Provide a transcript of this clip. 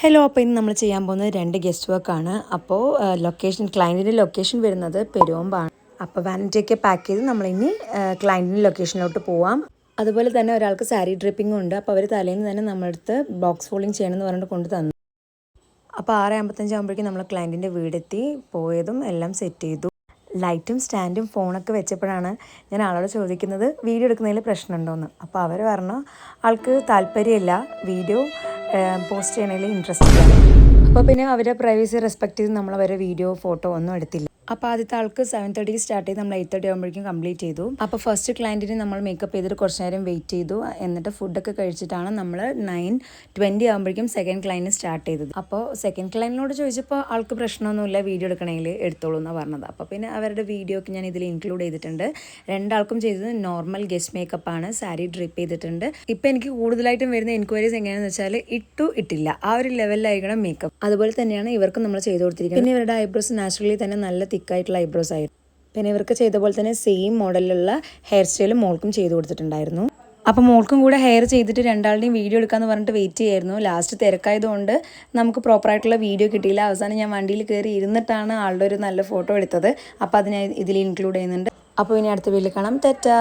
Hello, അപ്പോൾ ഇന്ന് നമ്മൾ ചെയ്യാൻ പോകുന്നത് 2 ഗസ്റ്റ് വർക്കാണ്. അപ്പോൾ ക്ലയൻറ്റിൻ്റെ ലൊക്കേഷൻ വരുന്നത് പെരുമ്പാണ്. അപ്പോൾ വാനിറ്റിയൊക്കെ പാക്ക് ചെയ്ത് നമ്മളിനി ക്ലയൻറ്റിൻ്റെ ലൊക്കേഷനിലോട്ട് പോവാം. അതുപോലെ തന്നെ ഒരാൾക്ക് സാരി ഡ്രിപ്പിങ്ങും ഉണ്ട്. അപ്പോൾ അവർ തലേന്ന് തന്നെ നമ്മളടുത്ത് ബോക്സ് ഫോൾഡിങ് ചെയ്യണമെന്ന് പറഞ്ഞിട്ട് കൊണ്ട് തന്നു. അപ്പോൾ 6:55 ആകുമ്പോഴേക്കും നമ്മൾ ക്ലയൻറ്റിൻ്റെ വീടെത്തി, പോയതും എല്ലാം സെറ്റ് ചെയ്തു. ലൈറ്റും സ്റ്റാൻഡും ഫോണൊക്കെ വെച്ചപ്പോഴാണ് ഞാൻ ആളോട് ചോദിക്കുന്നത് വീഡിയോ എടുക്കുന്നതിൽ പ്രശ്നമുണ്ടോയെന്ന്. അപ്പോൾ അവർ പറഞ്ഞു ആൾക്ക് താല്പര്യമില്ല, വീഡിയോ പോസ്റ്റ് ചെയ്യണതിൽ ഇൻട്രസ്റ്റഡ് ആണ്. അപ്പോൾ പിന്നെ അവരെ പ്രൈവസി റെസ്പെക്ട് ചെയ്ത് നമ്മൾ അവരെ വീഡിയോ ഫോട്ടോ ഒന്നും എടുത്തില്ല. അപ്പോൾ ആദ്യത്തെ ആൾക്ക് 7:30 സ്റ്റാർട്ട് ചെയ്ത് നമ്മൾ 8:30 ആകുമ്പോഴേക്കും കംപ്ലീറ്റ് ചെയ്തു. അപ്പോൾ ഫസ്റ്റ് ക്ലയൻറ്റിന് നമ്മൾ മേക്കപ്പ് ചെയ്തിട്ട് കുറച്ച് നേരം വെയിറ്റ് ചെയ്തു. എന്നിട്ട് ഫുഡൊക്കെ കഴിച്ചിട്ടാണ് നമ്മൾ 9:20 ആകുമ്പോഴേക്കും സെക്കൻഡ് ക്ലയൻറ്റ് സ്റ്റാർട്ട് ചെയ്തത്. അപ്പോൾ സെക്കൻഡ് ക്ലയൻറ്റിനോട് ചോദിച്ചപ്പോൾ ആൾക്ക് പ്രശ്നമൊന്നുമില്ല, വീഡിയോ എടുക്കണമെങ്കിൽ എടുത്തോളൂ എന്നാണ് പറഞ്ഞത്. അപ്പോൾ പിന്നെ അവരുടെ വീഡിയോ ഒക്കെ ഞാൻ ഇതിൽ ഇൻക്ലൂഡ് ചെയ്തിട്ടുണ്ട്. രണ്ടാൾക്കും ചെയ്തത് നോർമൽ ഗസ്റ്റ് മേക്കപ്പാണ്, സാരി ഡ്രിപ്പ് ചെയ്തിട്ടുണ്ട്. ഇപ്പോൾ എനിക്ക് കൂടുതലായിട്ടും വരുന്ന എൻക്വയറീസ് എങ്ങനെയാണെന്ന് വെച്ചാൽ ഇട്ടില്ല ആ ഒരു ലെവലിലായിരിക്കണം മേക്കപ്പ്. അതുപോലെ തന്നെയാണ് ഇവർക്കും നമ്മൾ ചെയ്ത് കൊടുത്തിരിക്കുന്നത്. പിന്നെ ഇവരുടെ ഐബ്രോസ് നാച്ചുറലി തന്നെ നല്ല തിക്കായിട്ടുള്ള ഐബ്രോസ് ആയിരുന്നു. പിന്നെ ഇവർക്ക് ചെയ്ത പോലെ തന്നെ സെയിം മോഡലിലുള്ള ഹെയർ സ്റ്റൈലും മോൾക്കും ചെയ്ത് കൊടുത്തിട്ടുണ്ടായിരുന്നു. അപ്പോൾ മോൾക്കും കൂടെ ഹെയർ ചെയ്തിട്ട് രണ്ടാളുടെയും വീഡിയോ എടുക്കാമെന്ന് പറഞ്ഞിട്ട് വെയിറ്റ് ചെയ്യായിരുന്നു. ലാസ്റ്റ് തിരക്കായതുകൊണ്ട് നമുക്ക് പ്രോപ്പറായിട്ടുള്ള വീഡിയോ കിട്ടിയില്ല. അവസാനം ഞാൻ വണ്ടിയിൽ കയറി ഇരുന്നിട്ടാണ് ആളുടെ ഒരു നല്ല ഫോട്ടോ എടുത്തത്. അപ്പോൾ അതിനെ ഇതിൽ ഇൻക്ലൂഡ് ചെയ്യുന്നുണ്ട്. അപ്പോൾ ഇനി അടുത്ത വീഡിയോയിൽ കാണാം. ടാറ്റാ.